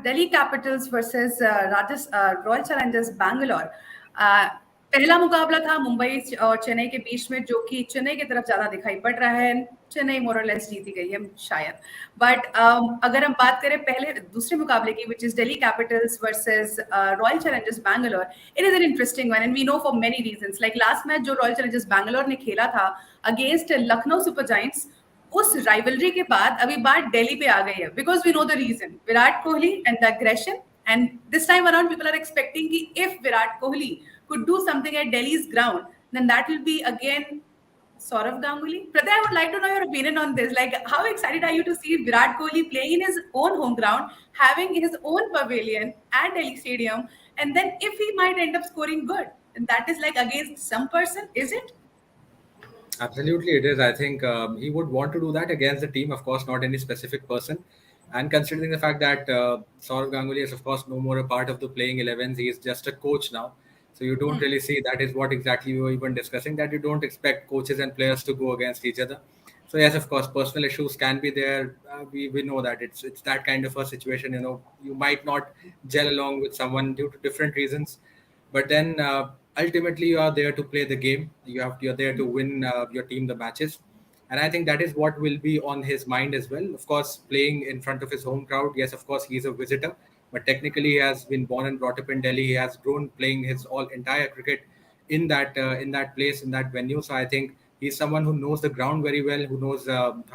Delhi Capitals versus Royal Challengers Bangalore. पहला मुकाबला था मुंबई और चेन्नई के बीच में, जो कि चेन्नई की तरफ ज्यादा दिखाई पड़ रहा है. चेन्नई मोर और लेस जीती गई है शायद. बट अगर हम बात करें पहले दूसरे मुकाबले की, which is Delhi Capitals versus Royal Challengers Bangalore, it is an interesting one and we know for many reasons. Like last match जो रॉयल चैलेंजर्स बैंगलोर ने खेला था अगेंस्ट लखनऊ सुपर जायंट्स, उस राइवलरी के बाद अभी बात दिल्ली पे आ गई है, because we know the reason, Virat Kohli and the aggression. And this time around people are expecting कि if Virat Kohli could do something at Delhi's ground, then that will be again Saurav Ganguly. Pratik, I would like to know your opinion on this. Like, how excited are you to see Virat Kohli playing in his own home ground, having his own pavilion at Delhi Stadium, and then if he might end up scoring good, and that is like against some person, is it? Absolutely, it is. I think he would want to do that against the team, of course, not any specific person. And considering the fact that Saurav Ganguly is, of course, no more a part of the playing 11s, he is just a coach now. So you don't really see, that is what exactly we were even discussing, that you don't expect coaches and players to go against each other. So yes, of course, personal issues can be there. We know that it's that kind of a situation. You might not gel along with someone due to different reasons, but then ultimately you are there to play the game. You're there to win your team the matches, and I think that is what will be on his mind as well. Of course, playing in front of his home crowd. Yes, of course, he's a visitor. But technically, he has been born and brought up in Delhi. He has grown playing his entire cricket in that place, in that venue. So I think he's someone who knows the ground very well, who knows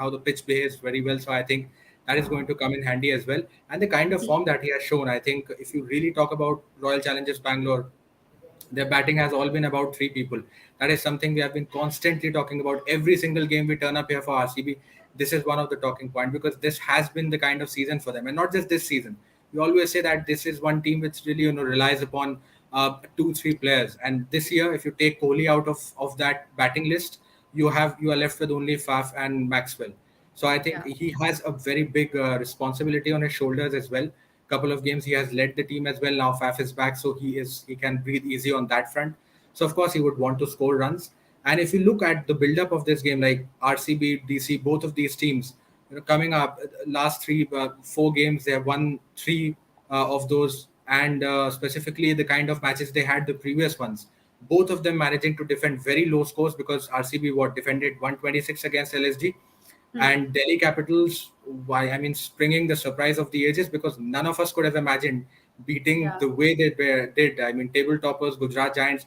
how the pitch behaves very well. So I think that is going to come in handy as well. And the kind of form that he has shown, I think, if you really talk about Royal Challengers Bangalore, their batting has all been about three people. That is something we have been constantly talking about. Every single game we turn up here for RCB, this is one of the talking points, because this has been the kind of season for them. And not just this season. We always say that this is one team which really relies upon 2-3 players. And this year, if you take Kohli out of that batting list, you are left with only Faf and Maxwell. So I think he has a very big responsibility on his shoulders as well. Couple of games he has led the team as well. Now Faf is back, so he can breathe easy on that front. So of course he would want to score runs. And if you look at the build-up of this game, like RCB, DC, both of these teams, coming up last 4 games, they have won 3 of those, and specifically the kind of matches they had the previous ones. Both of them managing to defend very low scores, because RCB defended 126 against LSG. And Delhi Capitals, springing the surprise of the ages, because none of us could have imagined beating the way they did. I mean, table toppers, Gujarat Giants,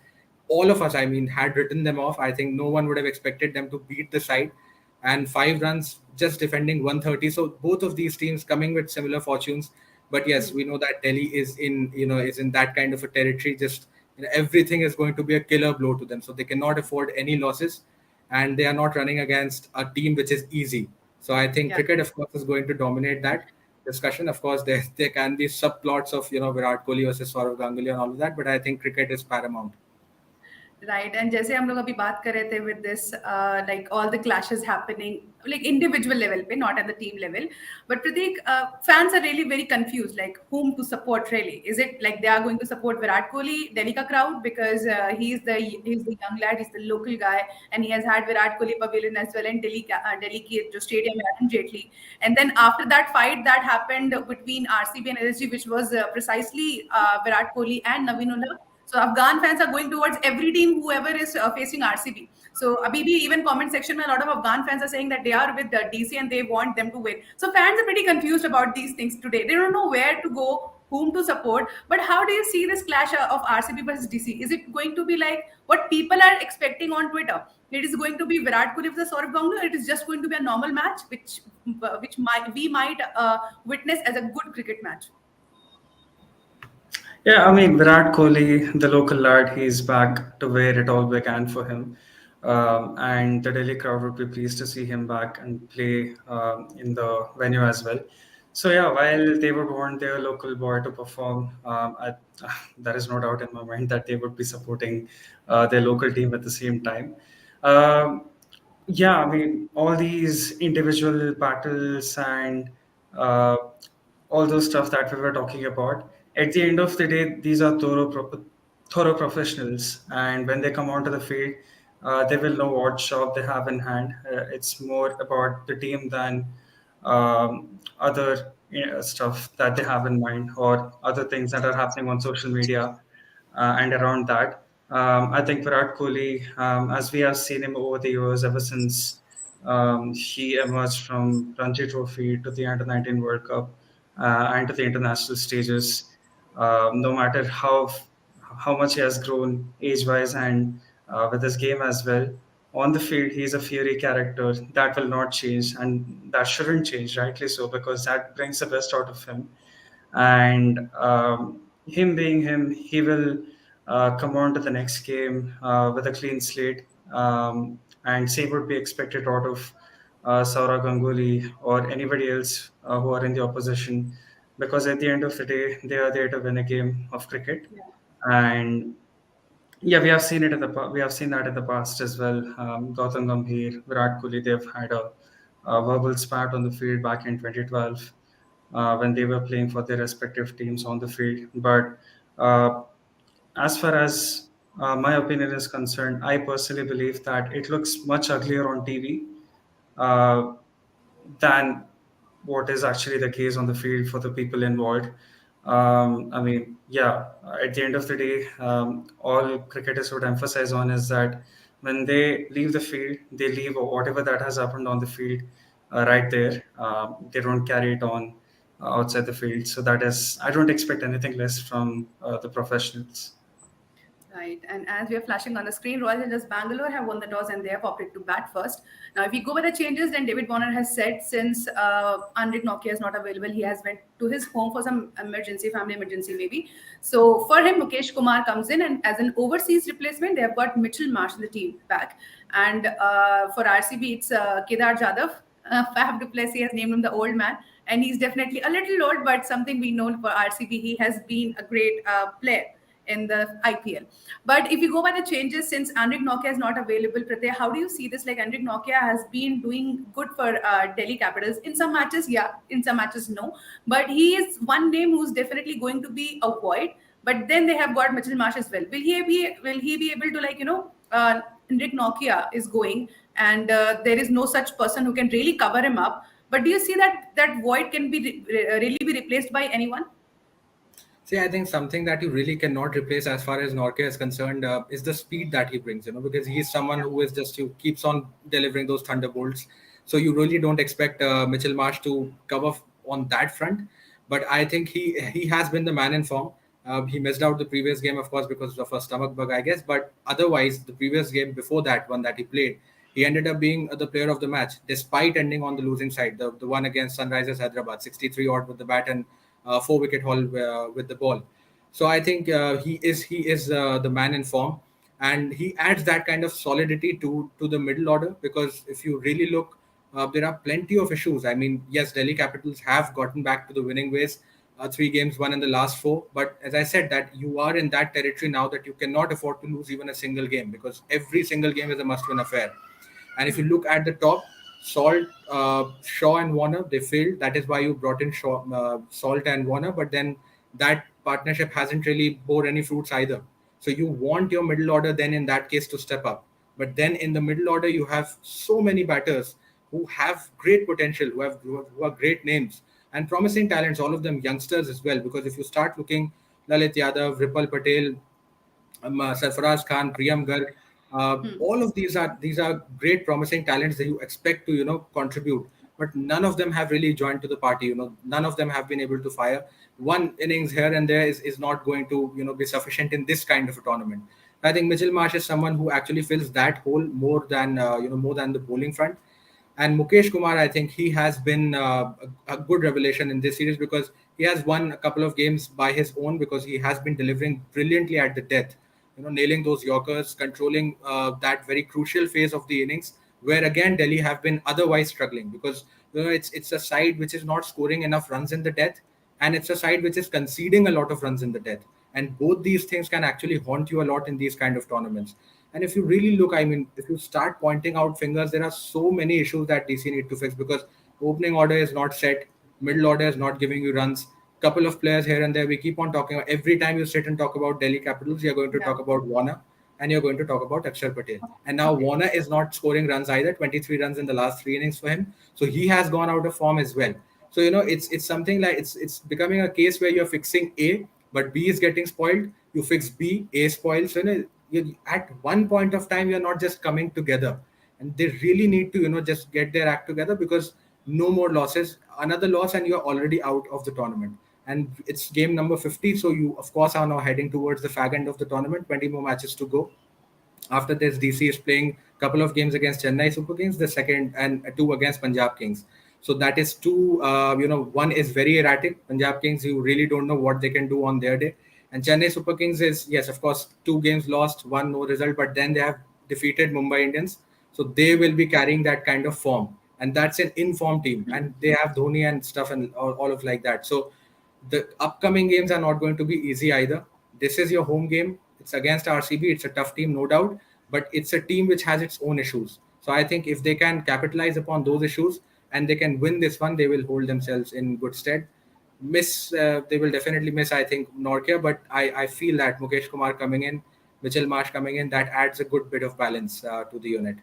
all of us, had written them off. I think no one would have expected them to beat the side. And 5 runs just defending 130. So both of these teams coming with similar fortunes. But yes, we know that Delhi is in that kind of a territory. Just everything is going to be a killer blow to them. So they cannot afford any losses. And they are not running against a team which is easy. So I think cricket, of course, is going to dominate that discussion. Of course, there can be subplots of Virat Kohli versus Saurav Ganguly and all of that, but I think cricket is paramount. Right, and जैसे हम लोग अभी बात कर रहे थे with this like all the clashes happening like individual level पे, not at the team level, but Pratik, fans are really very confused, like whom to support really. Is it like they are going to support Virat Kohli, Delhi ka crowd, because he's the young lad, he's the local guy, and he has had Virat Kohli pavilion as well, and Delhi ki jo stadium है Arun Jaitley. And then after that fight that happened between RCB and LSG, which was precisely Virat Kohli and Naveenullah. So Afghan fans are going towards every team, whoever is facing RCB. So abhi bhi even comment section mein a lot of Afghan fans are saying that they are with the DC and they want them to win. So fans are pretty confused about these things today. They don't know where to go, whom to support. But how do you see this clash of RCB versus DC? Is it going to be like what people are expecting on Twitter? It is going to be Virat Kohli versus Saurav Ganguly, or it is just going to be a normal match, which we might witness as a good cricket match? Yeah, Virat Kohli, the local lad, he's back to where it all began for him. And the Delhi crowd would be pleased to see him back and play in the venue as well. So yeah, while they would want their local boy to perform, there is no doubt in my mind that they would be supporting their local team at the same time. All these individual battles and all those stuff that we were talking about, at the end of the day, these are thorough professionals, and when they come onto the field, they will know what job they have in hand. It's more about the team than other stuff that they have in mind, or other things that are happening on social media and around that. I think Virat Kohli, as we have seen him over the years, ever since he emerged from Ranji Trophy to the Under 19 World Cup and to the international stages, no matter how much he has grown age-wise and with his game as well. On the field, he's a fiery character that will not change, and that shouldn't change, rightly so, because that brings the best out of him. And him being him, he will come on to the next game with a clean slate, and same would be expected out of Saurav Ganguly or anybody else who are in the opposition, because at the end of the day, they are there to win a game of cricket. Yeah. And yeah, we have seen it in we have seen that in the past as well. Gautam Gambhir, Virat Kohli, they've had a verbal spat on the field back in 2012 when they were playing for their respective teams on the field. But uh, as far as my opinion is concerned, I personally believe that it looks much uglier on TV uh, than what is actually the case on the field for the people involved. I mean, yeah, at the end of the day, all cricketers would emphasize on is that when they leave the field, they leave whatever that has happened on the field right there. They don't carry it on outside the field. So that is, I don't expect anything less from the professionals. Right, and as we are flashing on the screen, Royal Challengers Bangalore have won the toss and they have opted to bat first. Now, if we go by the changes, then David Warner has said since Andrik Nokia is not available, he has went to his home for some emergency, family emergency maybe. So for him, Mukesh Kumar comes in, and as an overseas replacement, they have got Mitchell Marsh in the team back. And for RCB, it's Kedar Jadhav. Fab du Plessis has named him the old man, and he's definitely a little old, but something we know for RCB, he has been a great player in the IPL. But if you go by the changes, since Andrik Nokia is not available, Pratyay, how do you see this? Like, Andrik Nokia has been doing good for Delhi Capitals in some matches, yeah, in some matches, no. But he is one name who's definitely going to be a void. But then they have got Mitchell Marsh as well. Will he be able to, like, Andrik Nokia is going, and there is no such person who can really cover him up. But do you see that that void can be really be replaced by anyone? See, I think something that you really cannot replace as far as Norke is concerned is the speed that he brings, because he's someone who is just, who keeps on delivering those thunderbolts. So you really don't expect Mitchell Marsh to cover on that front. But I think he has been the man in form. He missed out the previous game, of course, because of a stomach bug, I guess. But otherwise, the previous game before that one that he played, he ended up being the player of the match, despite ending on the losing side. The one against Sunrisers Hyderabad, 63 odd with the bat and 4 wicket haul with the ball. So I think he is the man in form, and he adds that kind of solidity to the middle order. Because if you really look, there are plenty of issues. I mean, yes, Delhi Capitals have gotten back to the winning ways. 3 games won in the last 4, but as I said, that you are in that territory now that you cannot afford to lose even a single game, because every single game is a must-win affair. And if you look at the top, Salt, Shaw, and Warner, they failed. That is why you brought in Salt and Warner. But then that partnership hasn't really bore any fruits either. So you want your middle order then in that case to step up. But then in the middle order, you have so many batters who have great potential, who are great names and promising talents, all of them youngsters as well. Because if you start looking, Lalit Yadav, Ripal Patel, Sarfaraz Khan, Priyam Garg. All of these are great, promising talents that you expect to contribute, but none of them have really joined to the party. None of them have been able to fire. One innings here and there is not going to be sufficient in this kind of a tournament. I think Mitchell Marsh is someone who actually fills that hole more than the bowling front. And Mukesh Kumar, I think he has been a good revelation in this series, because he has won a couple of games by his own, because he has been delivering brilliantly at the death, nailing those Yorkers, controlling that very crucial phase of the innings, where again Delhi have been otherwise struggling, because it's a side which is not scoring enough runs in the death, and it's a side which is conceding a lot of runs in the death. And both these things can actually haunt you a lot in these kind of tournaments. And if you really look, I mean, if you start pointing out fingers, there are so many issues that DC need to fix, because opening order is not set, middle order is not giving you runs, couple of players here and there. We keep on talking about, every time you sit and talk about Delhi Capitals, you're going to talk about Warner and you're going to talk about Akshar Patel. And now Warner is not scoring runs either, 23 runs in the last 3 innings for him. So he has gone out of form as well. So it's something like it's becoming a case where you're fixing A, but B is getting spoiled. You fix B, A spoils. So at one point of time, you're not just coming together, and they really need to just get their act together, because no more losses. Another loss, and you're already out of the tournament. And it's game number 50, so you of course are now heading towards the fag end of the tournament. 20 more matches to go. After this, DC is playing a couple of games against Chennai Super Kings, the second, and two against Punjab Kings. So that is two. One is very erratic. Punjab Kings, you really don't know what they can do on their day. And Chennai Super Kings is, yes, of course, two games lost, one no result, but then they have defeated Mumbai Indians. So they will be carrying that kind of form. And that's an informed team. And they have Dhoni and stuff and all of like that. So the upcoming games are not going to be easy either. This is your home game. It's against RCB. It's a tough team, no doubt, but it's a team which has its own issues. So I think if they can capitalize upon those issues and they can win this one, they will hold themselves in good stead. They will definitely miss, I think, Norkia, but I feel that Mukesh Kumar coming in, Mitchell Marsh coming in, that adds a good bit of balance to the unit.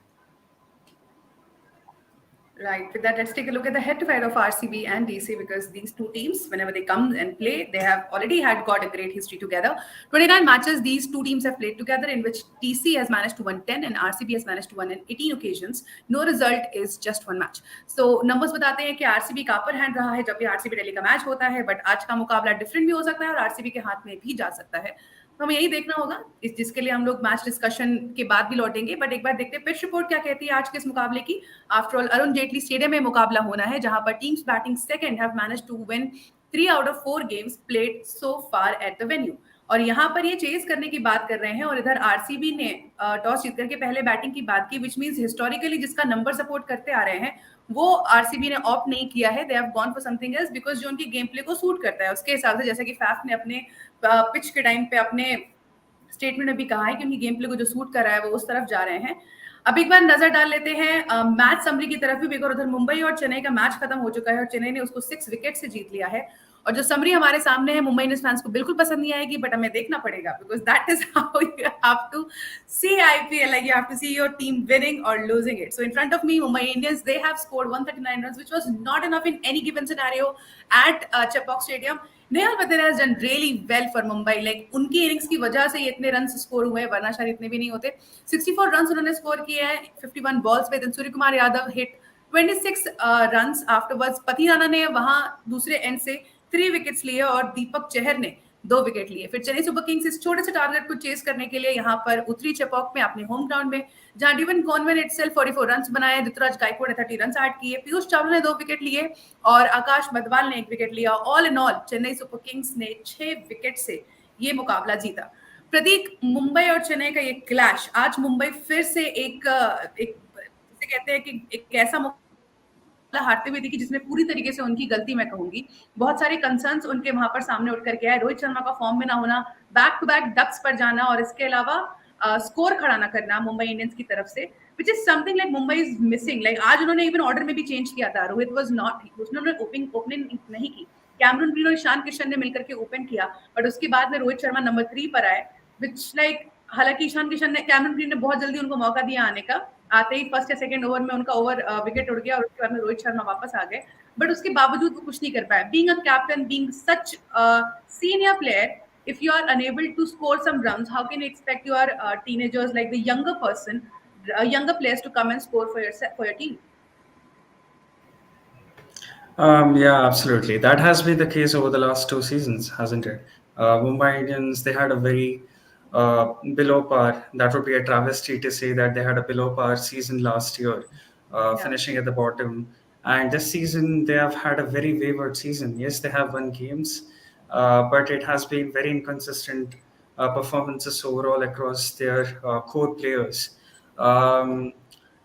Right. With that, let's take a look at the head-to-head of RCB and DC, because these two teams, whenever they come and play, they have already got a great history together. 29 matches these two teams have played together, in which DC has managed to win 10 and RCB has managed to win in 18 occasions. No result is just one match. So numbers बताते हैं कि RCB का upper hand रहा है जब भी RCB Delhi का match होता है, बट आज का मुकाबला डिफरेंट भी हो सकता है और RCB के हाथ में भी जा सकता है. तो हमें यही देखना होगा, जिसके लिए हम लोग मैच डिस्कशन के बाद भी लौटेंगे. बट एक बार देखते हैं पिच रिपोर्ट क्या कहती है आज के इस मुकाबले की. After all Arun Jaitley stadium में मुकाबला होना है, जहां पर teams batting second have managed to win 3 out of 4 games played so far at the venue. और यहाँ पर ये चेज करने की बात कर रहे हैं, और इधर आरसीबी ने टॉस जीत करके पहले बैटिंग की बात की, विच मींस हिस्टोरिकली जिसका नंबर सपोर्ट करते आ रहे हैं वो आरसीबी ने ऑप्ट नहीं किया है. They have gone for something else, because जो उनकी गेम प्ले को सूट करता है उसके हिसाब से, जैसा कि फैफ ने अपने पिच के टाइम पे अपने स्टेटमेंट में भी कहा है कि उनकी गेम प्ले को जो सूट कर रहा है वो उस तरफ जा रहे हैं. अब एक बार नजर डाल लेते हैं मैच समरी की तरफ भी, बिकॉज उधर मुंबई और चेन्नई का मैच खत्म हो चुका है और चेन्नई ने उसको 6 विकेट से जीत लिया है. और जो समरी हमारे सामने है, मुंबई इंडियंस फैंस को बिल्कुल पसंद नहीं आएगी, बट हमें देखना पड़ेगा, because that is how you have to see IPL. Like you have to see your team winning और losing it. So in front of me, Mumbai Indians, they have scored 139 runs, which was not enough in any given scenario at Chepauk stadium. Nehal Wadhera has done really well for Mumbai. Like उनकी innings की वजह से ये इतने run score हुए हैं, वरना शायद इतने भी नहीं होते. 64 रन उन्होंने स्कोर किए हैं 51 बॉल्स पे. Suryakumar Yadav hit 26 runs. Afterwards पति राणा ने वहां दूसरे एंड से 3 विकेट्स लिए और दीपक चहर ने 2 विकेट लिए. फिर चेन्नई सुपर किंग्स इस छोटे से टारगेट को चेस करने के लिए यहाँ पर उतरी चेपॉक में, अपने होम ग्राउंड में, जहां डिवन कॉनवे ने इटसेल्फ 44 रन्स बनाए. ऋतुराज गायकवाड़ ने 30 रन्स ऐड किए. पीयूष चावला ने 2 विकेट लिए और आकाश मधवाल ने 1 विकेट लिया. All in all Chennai super Kings ने 6 विकेट से ये मुकाबला जीता. प्रतीक, मुंबई और चेन्नई का ये क्लैश, आज मुंबई फिर से एक कहते हैं कि एक ऐसा हारते हुए दिखी जिसमें पूरी तरीके से उनकी गलती, मैं कहूंगी. बहुत सारे कंसर्न्स उनके वहां पर सामने उठ करके आए. रोहित शर्मा का फॉर्म में ना होना, बैक टू बैक डक्स पर जाना और इसके अलावा स्कोर खड़ा ना करना मुंबई इंडियंस की तरफ से, which is something like Mumbai is missing. Like आज उन्होंने इवन ऑर्डर में भी चेंज किया था. रोहित वाज नॉट, उन्होंने ओपनिंग नहीं की. कैमरून ग्रीन और ईशान किशन ने मिलकर के ओपन किया, बट उसके बाद में रोहित शर्मा नंबर 3 पर आए, विच लाइक, हालांकि ईशान किशन ने, कैमरून ग्रीन ने बहुत जल्दी उनको मौका दिया आने का. आते ही फर्स्ट या सेकंड ओवर में उनका ओवर विकेट उड़ गया और उसके बाद में रोहित शर्मा वापस आ गए, बट उसके बावजूद वो कुछ नहीं कर पाए. Being a captain, being such senior player, if you are unable to score some runs, how can you expect your teenagers, like the younger players, to come and score for your team? Yeah, absolutely. That has been the case over the last 2 seasons, hasn't it? Mumbai Indians, they had a very below par. That would be a travesty to say that they had a below par season last year, finishing at the bottom. And this season, they have had a very wayward season. Yes, they have won games, but it has been very inconsistent performances overall across their core players.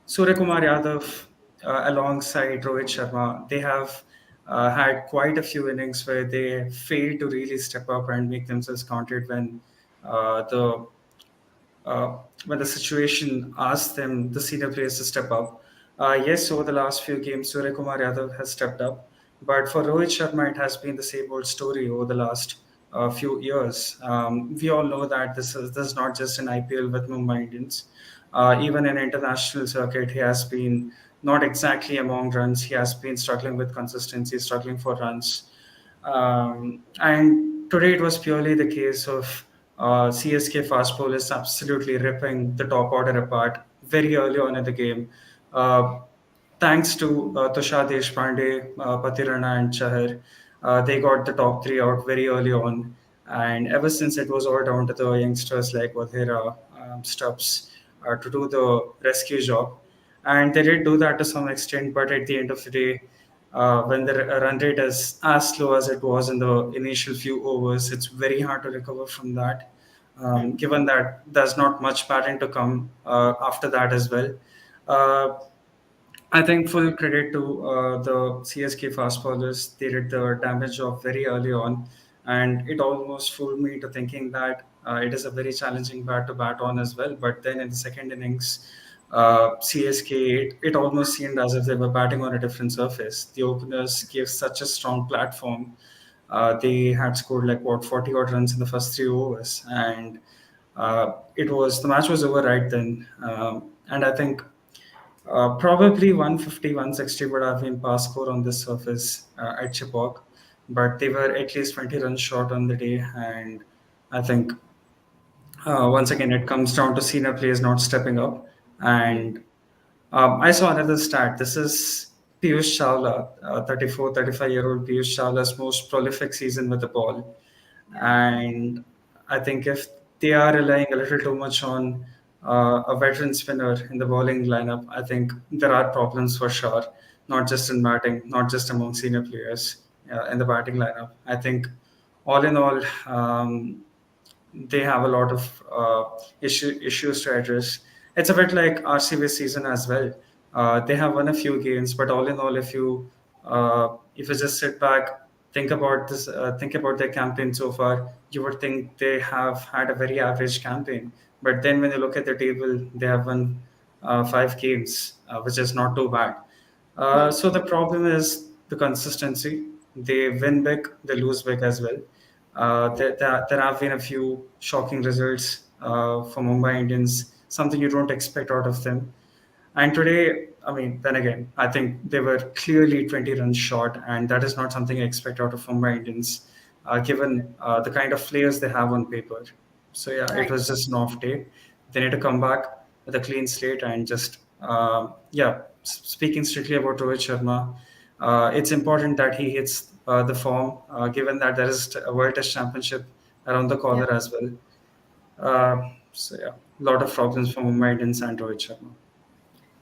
Surya Kumar Yadav, alongside Rohit Sharma, they have had quite a few innings where they failed to really step up and make themselves counted uh, when the situation asked them, the senior players, to step up. Yes, over the last few games, Surya Kumar Yadav has stepped up, but for Rohit Sharma, it has been the same old story over the last few years. We all know that this is not just an IPL with Mumbai Indians. Even in international circuit, he has been not exactly among runs. He has been struggling with consistency, struggling for runs. And today it was purely the case of CSK fast bowlers absolutely ripping the top order apart very early on in the game. Uh, Thanks to Tushar Deshpande, Patirana, and Chahar, they got the top three out very early on. And ever since, it was all down to the youngsters like Vadhera, Stubbs, to do the rescue job. And they did do that to some extent, but at the end of the day, when the run rate is as slow as it was in the initial few overs, it's very hard to recover from that. Given that there's not much batting to come after that as well. Uh, I think full credit to the CSK fast bowlers. They did the damage job very early on, and it almost fooled me into thinking that it is a very challenging bat to bat on as well. But then in the second innings, CSK, it almost seemed as if they were batting on a different surface. The openers gave such a strong platform. They had scored like what 40 odd runs in the first 3 overs, and it was the match was over right then. And I think probably 150, 160 would have been pass score on this surface at Chipok, but they were at least 20 runs short on the day. And I think once again, it comes down to senior players not stepping up. And I saw another stat. This is Piyush Chawla, 34, 35-year-old Piyush Chawla's most prolific season with the ball. Yeah. And I think if they are relying a little too much on a veteran spinner in the bowling lineup, I think there are problems for sure, not just in batting, not just among senior players in the batting lineup. I think all in all, they have a lot of issues to address. It's a bit like RCB season as well. They have won a few games, but all in all, if you just sit back, think about their campaign so far, you would think they have had a very average campaign. But then when you look at the table, they have won 5 games, which is not too bad. So the problem is the consistency. They win big, they lose big as well. There have been a few shocking results for Mumbai Indians, something you don't expect out of them. And today, I mean, then again, I think they were clearly 20 runs short, and that is not something I expect out of Mumbai Indians, given the kind of players they have on paper. So yeah, it Right. was just an off day. They need to come back with a clean slate and just yeah. Speaking strictly about Rohit Sharma, it's important that he hits the form, given that there is a World Test Championship around the Yeah. corner as well. So yeah, a lot of problems for Mumbai Indians and Rohit Sharma.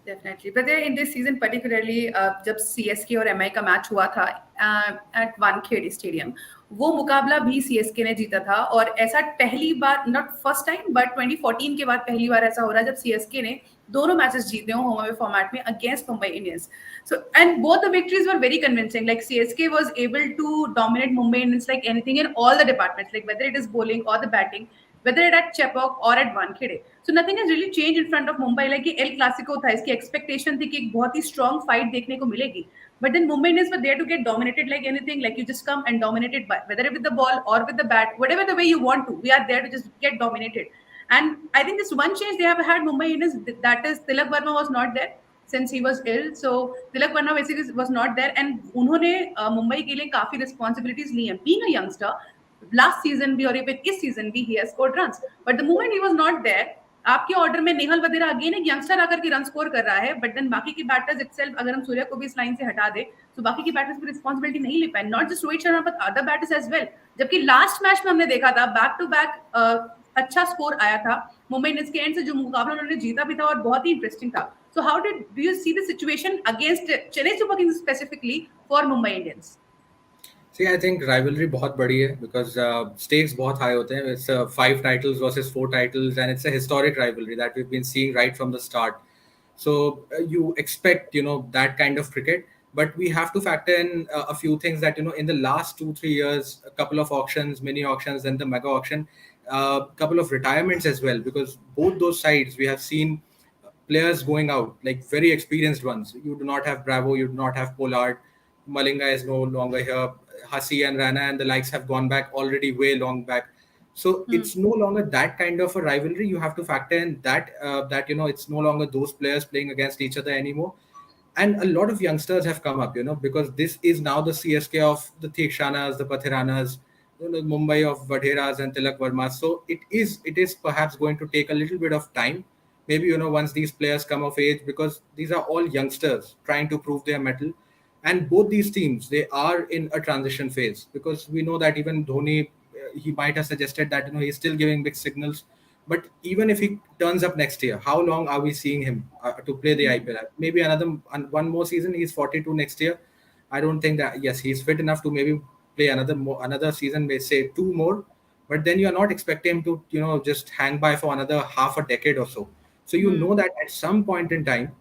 Definitely but in this season particularly जब CSK और MI का match हुआ था eight Wankhede stadium, वो मुकाबला भी CSK ने जीता था। और ऐसा पहली बार, नॉट फर्स्ट टाइम बट 2014 के बाद पहली बार ऐसा हो रहा है जब सीएसके ने दोनों मैचेस जीते हो होम अवे फॉर्मेट में against Mumbai Indians. So and both the victories were very convincing, like CSK was able to dominate Mumbai Indians like anything in all the departments, like whether it is bowling or the batting, whether it at Chepauk or at Wankhede. So nothing has really changed in front of Mumbai. Like ये El Clasico था, इसकी expectation थी कि एक बहुत ही strong fight देखने को मिलेगी. But then Mumbai Indians were there to get dominated like anything. Like you just come and dominate it, whether with the ball or with the bat, whatever the way you want to. We are there to just get dominated. And I think this one change they have had Mumbai Indians, that is Tilak Verma was not there since he was ill. So Tilak Verma basically was not there, and उन्होंने मुंबई के लिए काफी responsibilities ली हैं. Being a youngster, last season भी और even इस season भी he has scored runs, but the moment he was not there, आपके ऑर्डर में नेहल वधेरा अगेन एक यंगस्टर आकर के रन स्कोर कर रहा है, बट देन बाकी के बैटर्स इटसेल्फ, अगर हम सूर्या को भी इस लाइन से हटा दे तो बाकी के बैटर्स भी रिस्पांसिबिलिटी नहीं ले पाए, not just Rohit Sharma but other batters as well. जबकि लास्ट मैच में हमने देखा था बैक टू बैक अच्छा स्कोर आया था मुंबई इंडियंस के एंड से, जो मुकाबला उन्होंने जीता भी था और बहुत ही इंटरेस्टिंग था। So how do you see the situation against Chennai super Kings specifically for Mumbai Indians? See, I think rivalry बहुत बड़ी है because stakes बहुत high होते हैं. It's 5 titles versus 4 titles, and it's a historic rivalry that we've been seeing right from the start. So you expect, that kind of cricket, but we have to factor in a few things that, in the last 2-3 years, a couple of auctions, mini auctions, then the mega auction, a couple of retirements as well, because both those sides we have seen players going out, like very experienced ones. You do not have Bravo, you do not have Pollard. Malinga is no longer here. Hasi and Rana and the likes have gone back already way long back. So it's no longer that kind of a rivalry. You have to factor in that it's no longer those players playing against each other anymore. And a lot of youngsters have come up, because this is now the CSK of the Thikshanas, the Pathiranas, the Mumbai of Vadheras and Tilak Vermas. So it is perhaps going to take a little bit of time. Maybe, once these players come of age, because these are all youngsters trying to prove their mettle. And both these teams, they are in a transition phase, because we know that even Dhoni, he might have suggested that, he's still giving mixed signals. But even if he turns up next year, how long are we seeing him to play the IPL? Maybe one more season. He's 42 next year. I don't think that, yes, he's fit enough to maybe play another season, may say two more. But then you're not expecting him to, just hang by for another half a decade or so. So you know that at some point in time,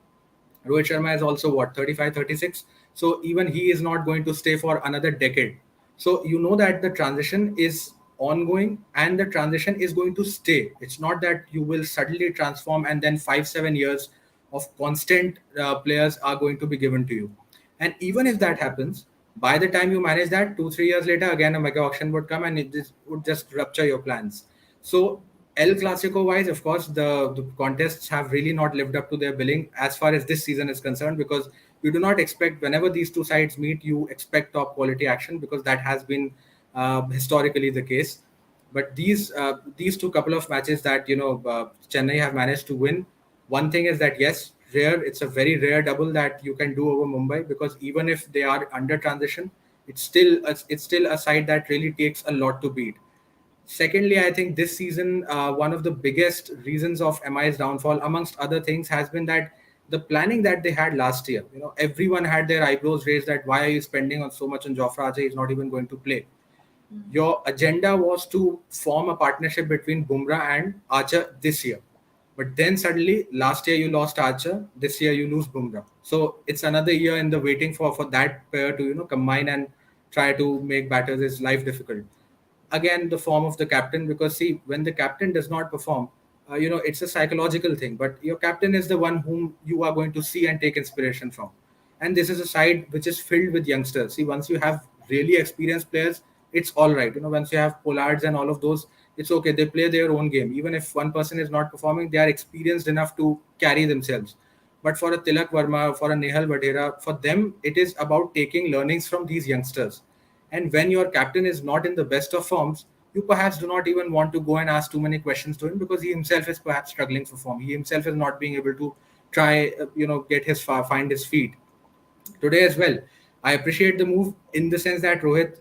Rohit Sharma is also what, 35, 36. So even he is not going to stay for another decade. So you know that the transition is ongoing and the transition is going to stay. It's not that you will suddenly transform and then 5, 7 years of constant players are going to be given to you. And even if that happens, by the time you manage that, 2, 3 years later, again a mega auction would come and would just rupture your plans. So El Clasico wise, of course, the contests have really not lived up to their billing as far as this season is concerned, because you do not expect, whenever these two sides meet, you expect top quality action, because that has been historically the case. But these two couple of matches that Chennai have managed to win, one thing is that, yes, rare. It's a very rare double that you can do over Mumbai, because even if they are under transition, it's still a side that really takes a lot to beat. Secondly, I think this season, one of the biggest reasons of MI's downfall, amongst other things, has been that the planning that they had last year. Everyone had their eyebrows raised that why are you spending on so much on Jofra Archer? He's not even going to play. Your agenda was to form a partnership between Bumrah and Archer this year. But then suddenly, last year you lost Archer, this year you lose Bumrah. So it's another year in the waiting for that pair to combine and try to make batters' life difficult. Again, the form of the captain, because see, when the captain does not perform, it's a psychological thing, but your captain is the one whom you are going to see and take inspiration from. And this is a side which is filled with youngsters. See, once you have really experienced players, it's all right. Once you have Pollards and all of those, it's okay, they play their own game. Even if one person is not performing, they are experienced enough to carry themselves. But for a Tilak Verma, for a Nehal Vadera, for them, it is about taking learnings from these youngsters. And when your captain is not in the best of forms, you perhaps do not even want to go and ask too many questions to him, because he himself is perhaps struggling for form. He himself is not being able to try, find his feet today as well. I appreciate the move in the sense that Rohit,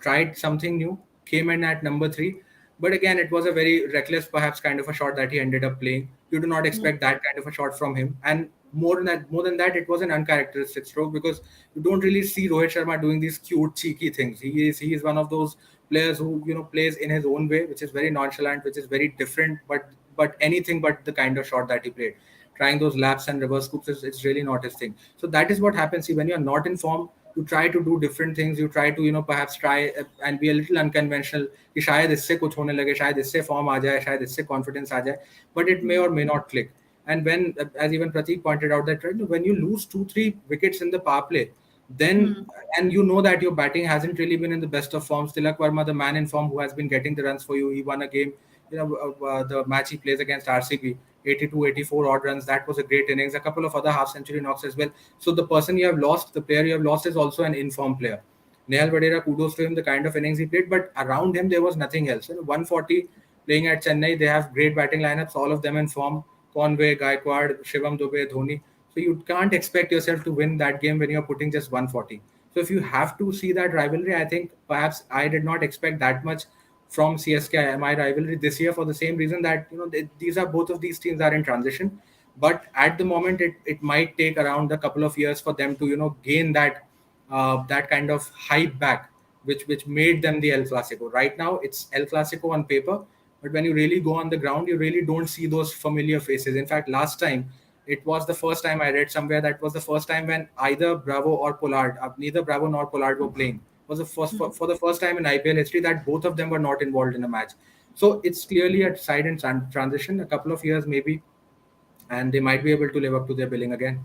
tried something new, came in at number 3. But again, it was a very reckless, perhaps, kind of a shot that he ended up playing. You do not expect that kind of a shot from him. And more than that, it was an uncharacteristic stroke, because you don't really see Rohit Sharma doing these cute, cheeky things. He is one of those players who plays in his own way, which is very nonchalant, which is very different, but anything but the kind of shot that he played. Trying those laps and reverse scoops it's really not his thing. So that is what happens. See, when you're not in form, you try to do different things. You try to perhaps try and be a little unconventional, कि शायद इससे कुछ होने लगे, शायद इससे form आ जाए, शायद इससे confidence आ जाए, but it may or may not click. And when, as even Prateek pointed out, that right, when you lose 2, 3 wickets in the power play, then and you know that your batting hasn't really been in the best of forms. Tilak Verma, the man in form who has been getting the runs for you, he won a game. The match he plays against RCB, 82, 84 odd runs. That was a great innings. A couple of other half-century knocks as well. So the person you have lost, the player you have lost, is also an informed player. Nehal Vadera, kudos to him, the kind of innings he played, but around him there was nothing else. 140 playing at Chennai, they have great batting lineups, all of them in form. Conway, Gaikwad, Shivam Dube, Dhoni. So you can't expect yourself to win that game when you're putting just 140. So if you have to see that rivalry, I think perhaps I did not expect that much from CSK MI rivalry this year, for the same reason that these are, both of these teams are in transition. But at the moment, it might take around a couple of years for them to gain that kind of hype back, which made them the El Clasico. Right now, it's El Clasico on paper, but when you really go on the ground, you really don't see those familiar faces. In fact, last time, it was the first time, I read somewhere, that was the first time when either Bravo or Pollard, neither Bravo nor Pollard were playing. Was the first for the first time in IPL history that both of them were not involved in a match. So it's clearly a side in transition, a couple of years maybe, and they might be able to live up to their billing again.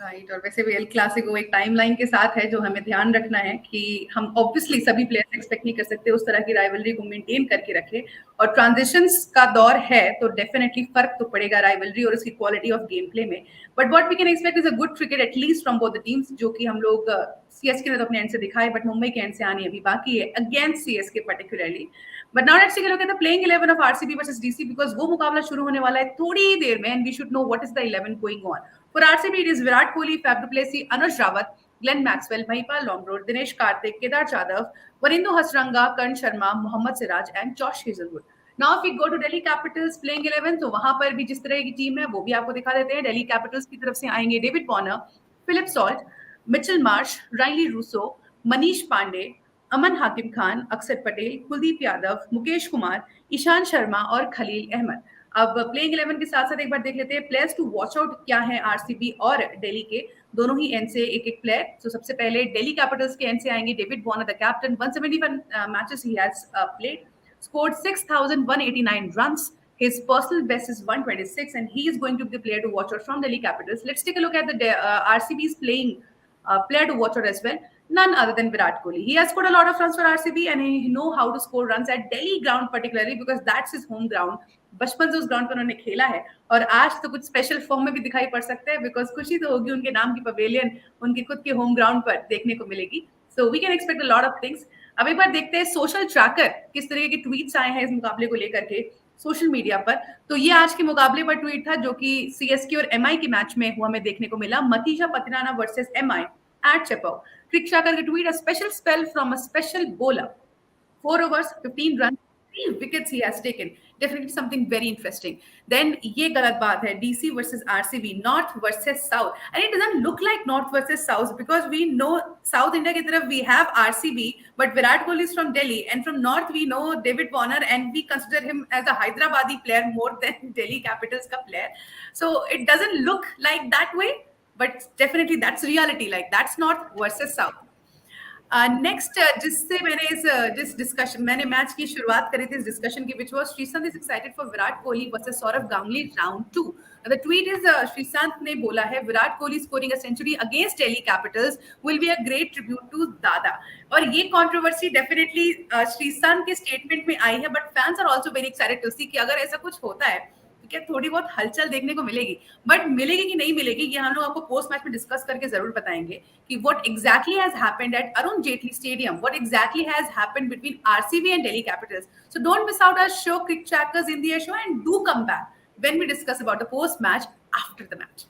Right. और वैसे भी El Clasico एक timeline के साथ है जो हमें ध्यान रखना है कि हम ऑब्वियसली सभी प्लेयर्स एक्सपेक्ट नहीं कर सकते उस तरह की राइवलरी को मेंटेन करके रखें, और ट्रांजिशंस का दौर है तो डेफिनेटली फर्क तो पड़ेगा राइवलरी और उसकी क्वालिटी ऑफ गेम प्ले में। But what we can expect is a good cricket at least from both the teams, जो कि हम लोग सीएसके ने तो अपने एंड से दिखाए, बट मुंबई के एंड से आनी अभी बाकी है against CSK particularly. But now let's take a look at the playing 11 of RCB versus DC, because वो मुकाबला शुरू होने वाला है थोड़ी ही देर में, and we should know what is the 11 going on. For RCB, it is Virat Kohli, Fab du Plessis, Anush Rawat, Glenn Maxwell, Mahipal Lomrod, Dinesh Karthik, Kedar Jadhav, Varinder Hasranga, Karan Sharma, Mohammad Siraj, and Josh Hazelwood. Now, if we go to Delhi Capitals playing 11, तो वहां पर भी जिस तरह की team है वो भी आपको दिखा देते हैं। Delhi Capitals की तरफ से आएंगे David Warner, Philip Salt, Mitchell Marsh, Rilee Rossouw, Manish Pandey, Aman Hakim Khan, अक्षर पटेल, कुलदीप यादव, मुकेश कुमार, ईशान शर्मा और खलील अहमद। अब प्लेइंग 11 के साथ साथ एक बार देख लेते हैं प्लेयर्स टू वॉच आउट क्या है आरसीबी और दिल्ली के, दोनों ही एंड से एक एक प्लेयर। तो सबसे पहले दिल्ली कैपिटल्स के एंड से आएंगे David Warner the captain, 171 matches he has played, scored 6,189 runs. His personal best is 126, and he is going to be the player to watch out from Delhi Capitals. Let's take a look at the RCB's playing player to watch out as well. None other than Virat Kohli. He has scored a lot of runs for RCB, and he know how to score runs at Delhi ground particularly because that's his home ground. बचपन से उस ground पर उन्होंने खेला है, और आज तो कुछ स्पेशल फॉर्म में भी दिखाई पड़ सकते हैं, बिकॉज खुशी तो होगी उनके नाम की पवेलियन उनके खुद के होम ग्राउंड पर देखने को मिलेगी। So we can expect a lot of things. अब एक बार देखते हैं सोशल ट्रैकर किस तरह के ट्वीट्स आए हैं इस मुकाबले को लेकर के सोशल मीडिया पर। तो ये आज के मुकाबले पर ट्वीट था जो कि सीएसके और एमआई के मैच में हुआ हमें देखने को मिला, मतीजा पतिराना वर्सेस एमआई एट चेपो। क्रिकट्रैकर के tweet, a special spell from a special bowler, 4 overs, 15 runs, 3 wickets he has taken. Definitely something very interesting. Then ये गलत बात है, DC versus RCB, North versus South, and it doesn't look like North versus South because we know South India की तरफ we have RCB, but Virat Kohli is from Delhi, and from North we know David Warner, and we consider him as a Hyderabadi player more than Delhi Capitals का player. So it doesn't look like that way, but definitely that's reality. Like that's North versus South. Next जिससे जिस discussion मैंने match की शुरुआत करी थी इस discussion की, which was Sreesanth is excited for Virat Kohli versus Sourav Ganguly round 2। The tweet is Sreesanth ने बोला है, Virat Kohli scoring a century against Delhi Capitals will be a great tribute to Dada. और ये कंट्रोवर्सी डेफिनेटली श्रीसंत के स्टेटमेंट में आई है, but fans are also very excited to see कि अगर ऐसा कुछ होता है क्या थोड़ी बहुत हलचल देखने को मिलेगी। बट मिलेगी कि नहीं मिलेगी ये हम लोग आपको पोस्ट मैच में डिस्कस करके जरूर बताएंगे कि what exactly has happened at Arun Jaitley Stadium, what exactly has happened between RCB and Delhi Capitals. So don't miss out our show Crick Trackers in the show, and do come back when we discuss about the post match after the match.